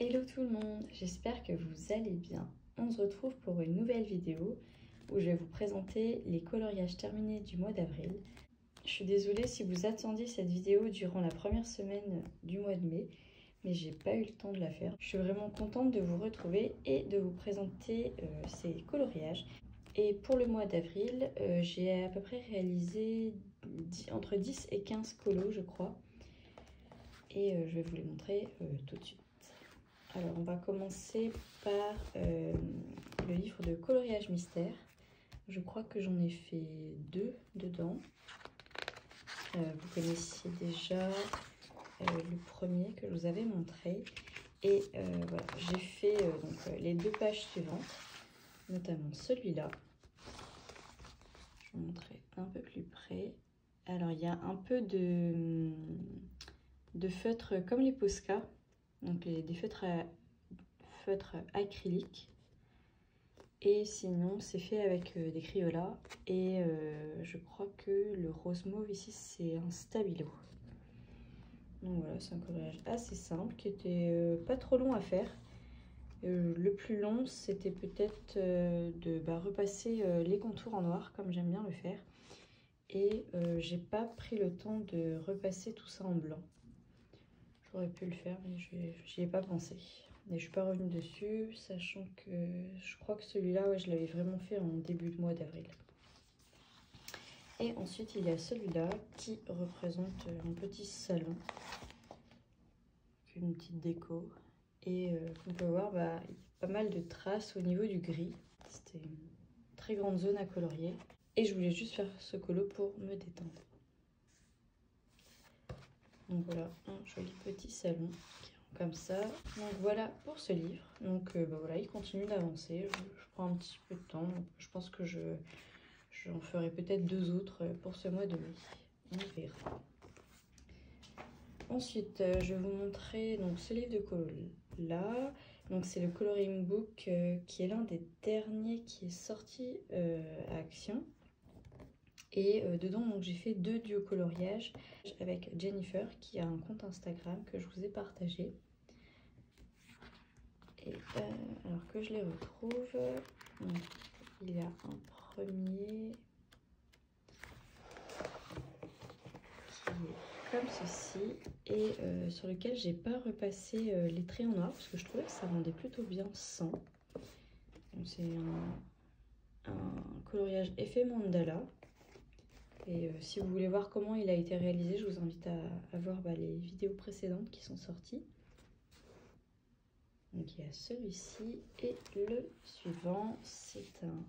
Hello tout le monde, j'espère que vous allez bien. On se retrouve pour une nouvelle vidéo où je vais vous présenter les coloriages terminés du mois d'avril. Je suis désolée si vous attendiez cette vidéo durant la première semaine du mois de mai, mais j'ai pas eu le temps de la faire. Je suis vraiment contente de vous retrouver et de vous présenter ces coloriages. Et pour le mois d'avril, j'ai à peu près réalisé entre 10 et 15 colos, je crois. Et je vais vous les montrer tout de suite. Alors, on va commencer par le livre de coloriage mystère. Je crois que j'en ai fait 2 dedans. Vous connaissiez déjà le premier que je vous avais montré. Et voilà, j'ai fait donc, les 2 pages suivantes, notamment celui-là. Je vais vous montrer un peu plus près. Alors, il y a un peu de feutre comme les Posca. Donc des feutres acryliques. Et sinon, c'est fait avec des Crayolas. Et je crois que le rose mauve ici, c'est un Stabilo. Donc voilà, c'est un coloriage assez simple qui était pas trop long à faire. Le plus long, c'était peut-être de repasser les contours en noir, comme j'aime bien le faire. Et j'ai pas pris le temps de repasser tout ça en blanc. J'aurais pu le faire, mais j'y ai pas pensé. Et je suis pas revenue dessus, sachant que je crois que celui-là, ouais, je l'avais vraiment fait en début de mois d'avril. Et ensuite, il y a celui-là qui représente un petit salon, une petite déco. Et on peut voir, il y a pas mal de traces au niveau du gris. C'était une très grande zone à colorier. Et je voulais juste faire ce colo pour me détendre. Donc voilà, un joli petit salon comme ça. Donc voilà pour ce livre. Donc voilà, il continue d'avancer. Je prends un petit peu de temps. Donc je pense que j'en ferai peut-être 2 autres pour ce mois de mai. On verra. Ensuite, je vais vous montrer donc ce livre de colo là. Donc c'est le coloring book qui est l'un des derniers qui est sorti à Action. Et dedans, j'ai fait 2 duos coloriages avec Jennifer qui a un compte Instagram que je vous ai partagé. Et alors que je les retrouve, donc, il y a un premier qui est comme ceci et sur lequel j'ai pas repassé les traits en noir parce que je trouvais que ça rendait plutôt bien sans. C'est un coloriage effet mandala. Et si vous voulez voir comment il a été réalisé, je vous invite à voir les vidéos précédentes qui sont sorties. Donc il y a celui-ci et le suivant, c'est un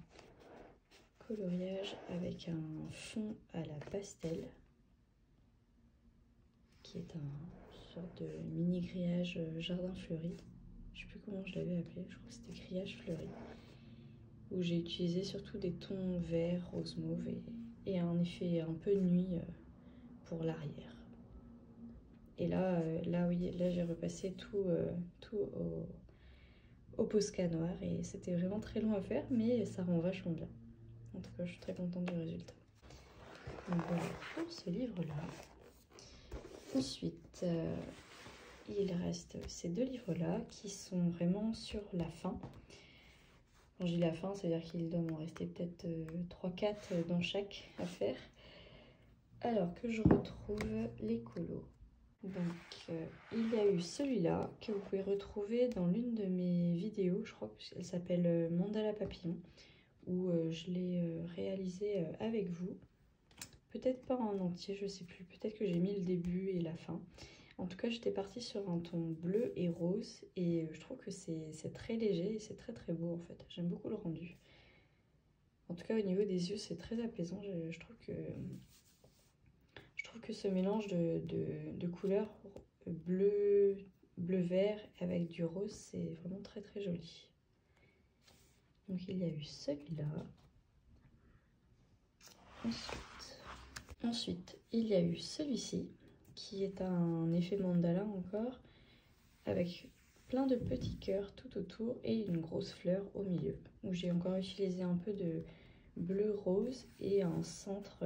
coloriage avec un fond à la pastel qui est un sorte de mini grillage jardin fleuri. Je sais plus comment je l'avais appelé, je crois que c'était grillage fleuri. Où j'ai utilisé surtout des tons verts, rose mauve et un effet un peu nuit pour l'arrière. Et là, oui, là j'ai repassé tout au Posca noir et c'était vraiment très long à faire, mais ça rend vachement bien. En tout cas, je suis très contente du résultat. Donc voilà pour ce livre-là. Ensuite, il reste ces 2 livres-là qui sont vraiment sur la fin. Quand je dis la fin, c'est-à-dire qu'il doit m'en rester peut-être 3-4 dans chaque à faire. Alors que je retrouve les colos. Donc, il y a eu celui-là que vous pouvez retrouver dans l'une de mes vidéos, je crois qu'elle s'appelle Mandala Papillon, où je l'ai réalisé avec vous. Peut-être pas en entier, je sais plus, peut-être que j'ai mis le début et la fin. En tout cas, j'étais partie sur un ton bleu et rose, et je trouve que c'est très léger et c'est très très beau en fait. J'aime beaucoup le rendu. En tout cas, au niveau des yeux, c'est très apaisant, je trouve que ce mélange de couleurs bleu-vert avec du rose, c'est vraiment très très joli. Donc il y a eu celui-là. Ensuite, il y a eu celui-ci, qui est un effet mandala encore, avec plein de petits cœurs tout autour et une grosse fleur au milieu, où j'ai encore utilisé un peu de bleu-rose et un centre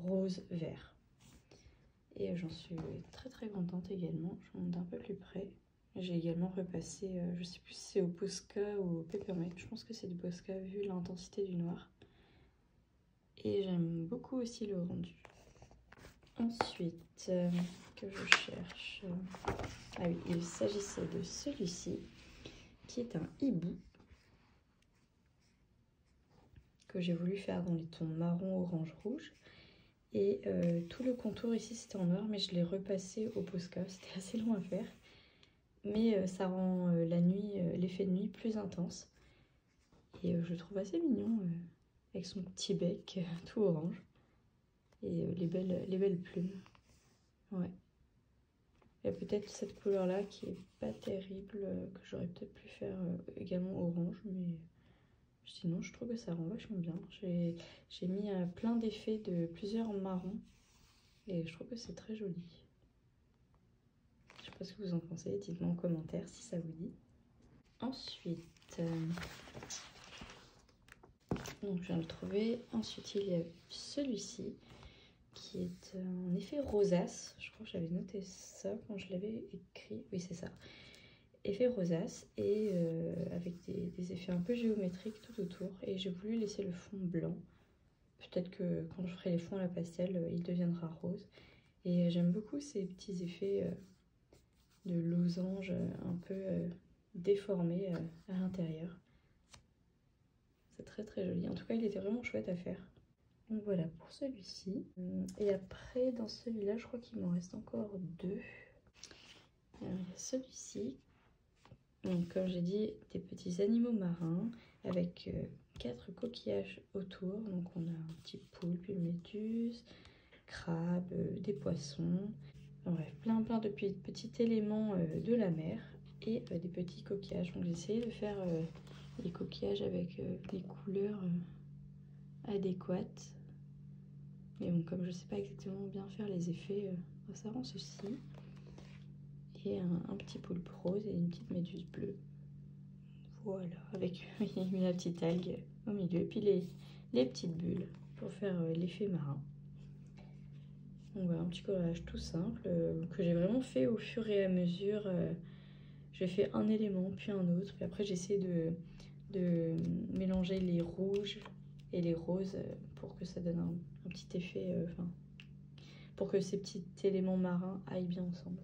rose-vert. Et j'en suis très très contente également. Je monte un peu plus près. J'ai également repassé, je sais plus si c'est au Posca ou au Peppermint, je pense que c'est du Posca vu l'intensité du noir. Et j'aime beaucoup aussi le rendu. Ensuite, que je cherche... ah oui, il s'agissait de celui-ci, qui est un hibou, que j'ai voulu faire dans les tons marron, orange, rouge. Et tout le contour ici c'était en noir, mais je l'ai repassé au Posca, c'était assez long à faire. Mais ça rend la nuit, l'effet de nuit plus intense. Et je le trouve assez mignon, avec son petit bec tout orange. Et les belles plumes. Ouais. Il y a peut-être cette couleur-là qui est pas terrible, que j'aurais peut-être pu faire également orange, mais sinon je trouve que ça rend vachement bien. J'ai mis plein d'effets de plusieurs marrons, et je trouve que c'est très joli. Je sais pas ce que vous en pensez, dites-moi en commentaire si ça vous dit. Ensuite, donc je viens de le trouver. Ensuite, il y a celui-ci qui est en effet rosace. Je crois que j'avais noté ça quand je l'avais écrit. Oui, c'est ça. Effet rosace et avec des effets un peu géométriques tout autour. Et j'ai voulu laisser le fond blanc. Peut-être que quand je ferai les fonds à la pastel, il deviendra rose. Et j'aime beaucoup ces petits effets de losange un peu déformés à l'intérieur. C'est très très joli. En tout cas, il était vraiment chouette à faire. Donc voilà pour celui-ci. Et après, dans celui-là, je crois qu'il m'en reste encore deux. Alors, il y a celui-ci. Donc, comme j'ai dit, des petits animaux marins avec 4 coquillages autour. Donc, on a un petit poulpe, une méduse, crabe, des poissons. Bref, plein de petits éléments de la mer et des petits coquillages. Donc, j'ai essayé de faire les coquillages avec des couleurs adéquates. Mais bon, comme je ne sais pas exactement bien faire les effets, ça rend ceci. Et un petit poulpe rose et une petite méduse bleue. Voilà, avec la petite algue au milieu. Et puis les petites bulles pour faire l'effet marin. Donc voilà, un petit coloriage tout simple que j'ai vraiment fait au fur et à mesure. J'ai fait un élément puis un autre. Et après, j'ai essayé de mélanger les rouges et les roses pour que ça donne un petit effet, pour que ces petits éléments marins aillent bien ensemble.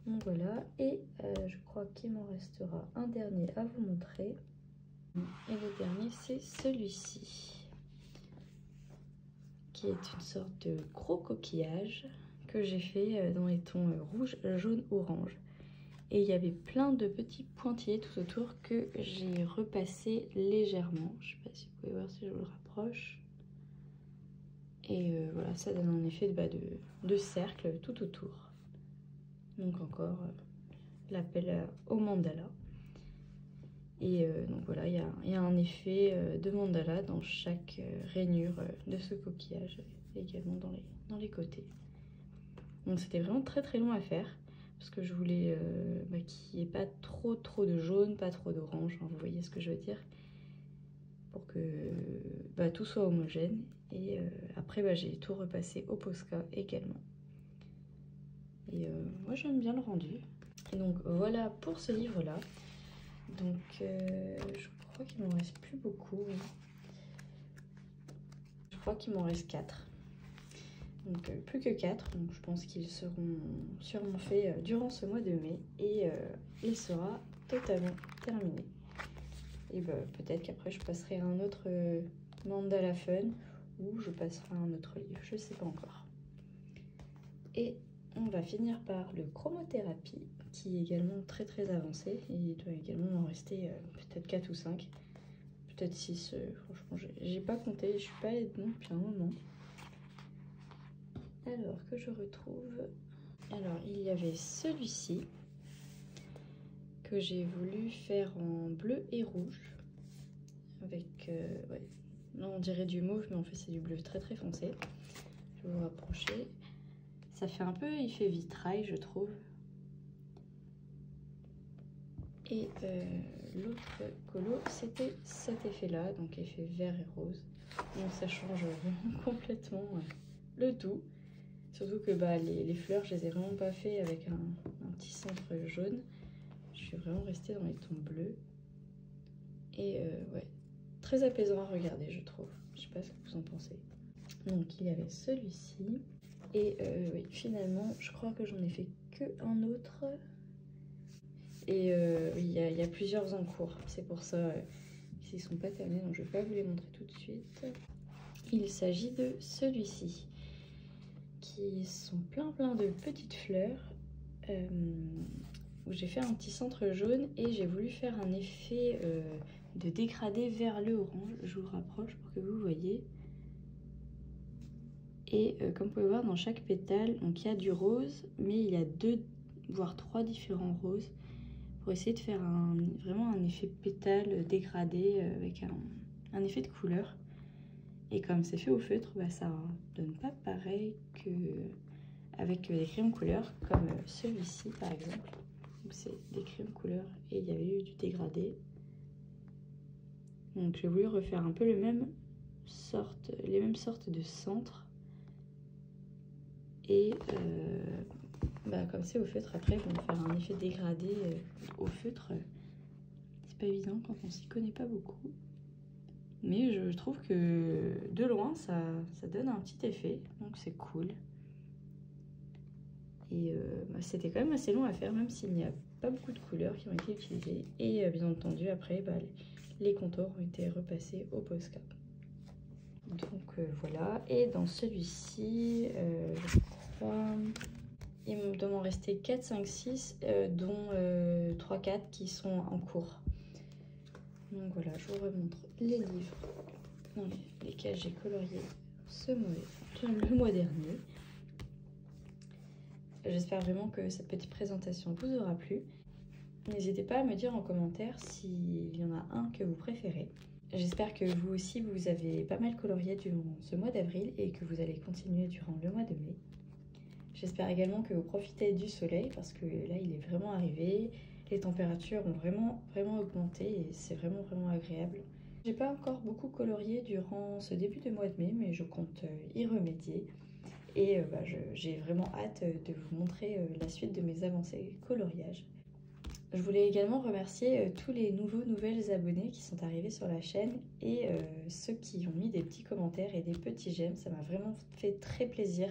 Donc voilà, et je crois qu'il m'en restera un dernier à vous montrer. Et le dernier, c'est celui-ci, qui est une sorte de gros coquillage que j'ai fait dans les tons rouge, jaune, orange. Et il y avait plein de petits pointillés tout autour que j'ai repassé légèrement. Je ne sais pas si vous pouvez voir si je vous le rapproche. Et voilà, ça donne un effet de cercle tout autour. Donc encore l'appel au mandala. Et donc voilà, il y a un effet de mandala dans chaque rainure de ce coquillage, et également dans les côtés. Donc c'était vraiment très très long à faire, parce que je voulais qu'il n'y ait pas trop de jaune, pas trop d'orange, hein, vous voyez ce que je veux dire, pour que tout soit homogène. Et après j'ai tout repassé au Posca également. Et moi j'aime bien le rendu. Et donc voilà pour ce livre-là. Donc je crois qu'il m'en reste plus beaucoup. Je crois qu'il m'en reste 4. Donc plus que 4. Donc je pense qu'ils seront sûrement faits durant ce mois de mai. Et il sera totalement terminé. Et peut-être qu'après je passerai à un autre mandala fun. Ou je passerai à un autre livre. Je ne sais pas encore. Et on va finir par le chromothérapie, qui est également très très avancé. Et il doit également en rester peut-être 4 ou 5, peut-être 6. Franchement, j'ai pas compté, je suis pas allée dedans depuis un moment. Alors que je retrouve. Alors il y avait celui-ci que j'ai voulu faire en bleu et rouge. Avec. Ouais. Là on dirait du mauve, mais en fait c'est du bleu très très foncé. Je vais vous rapprocher. Ça fait un peu effet vitrail, je trouve. Et l'autre colo, c'était cet effet-là, donc effet vert et rose. Donc ça change vraiment complètement le tout. Surtout que les fleurs, je les ai vraiment pas fait avec un petit centre jaune. vraiment rester dans les tons bleus. Et ouais, très apaisant à regarder, je trouve. Je sais pas ce que vous en pensez. Donc il y avait celui-ci. Et oui, finalement, je crois que j'en ai fait qu'un autre. Et oui, il y a plusieurs en cours. C'est pour ça qu'ils ne sont pas terminés, donc je ne vais pas vous les montrer tout de suite. Il s'agit de celui-ci, qui sont plein de petites fleurs. Où j'ai fait un petit centre jaune et j'ai voulu faire un effet de dégradé vers le orange. Je vous rapproche pour que vous voyez. Et comme vous pouvez voir, dans chaque pétale, donc il y a du rose, mais il y a 2 voire 3 différents roses pour essayer de faire vraiment un effet pétale dégradé avec un effet de couleur. Et comme c'est fait au feutre, bah, ça donne pas pareil qu'avec des crayons couleur comme celui-ci par exemple. C'est des crayons couleur et il y avait eu du dégradé. Donc j'ai voulu refaire un peu les mêmes sortes de centres. Et bah, comme c'est au feutre, après ils vont faire un effet dégradé au feutre. C'est pas évident quand on s'y connaît pas beaucoup. Mais je trouve que de loin ça donne un petit effet, donc c'est cool. Et bah, c'était quand même assez long à faire, même s'il n'y a pas beaucoup de couleurs qui ont été utilisées. Et bien entendu, après, bah, les contours ont été repassés au Posca. Donc voilà. Et dans celui-ci, je crois, il doit m'en rester 4, 5, 6, dont 3, 4 qui sont en cours. Donc voilà, je vous remontre les livres dans lesquels j'ai colorié le mois dernier. J'espère vraiment que cette petite présentation vous aura plu. N'hésitez pas à me dire en commentaire s'il y en a un que vous préférez. J'espère que vous aussi vous avez pas mal colorié durant ce mois d'avril et que vous allez continuer durant le mois de mai. J'espère également que vous profitez du soleil parce que là il est vraiment arrivé. Les températures ont vraiment augmenté et c'est vraiment agréable. J'ai pas encore beaucoup colorié durant ce début de mois de mai, mais je compte y remédier. Et bah, j'ai vraiment hâte de vous montrer la suite de mes avancées coloriage. Je voulais également remercier tous les nouvelles abonnés qui sont arrivés sur la chaîne et ceux qui ont mis des petits commentaires et des petits j'aime. Ça m'a vraiment fait très plaisir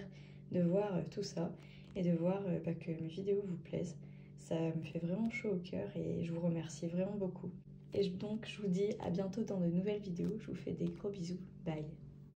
de voir tout ça et de voir bah, que mes vidéos vous plaisent. Ça me fait vraiment chaud au cœur et je vous remercie vraiment beaucoup. Et donc je vous dis à bientôt dans de nouvelles vidéos. Je vous fais des gros bisous. Bye!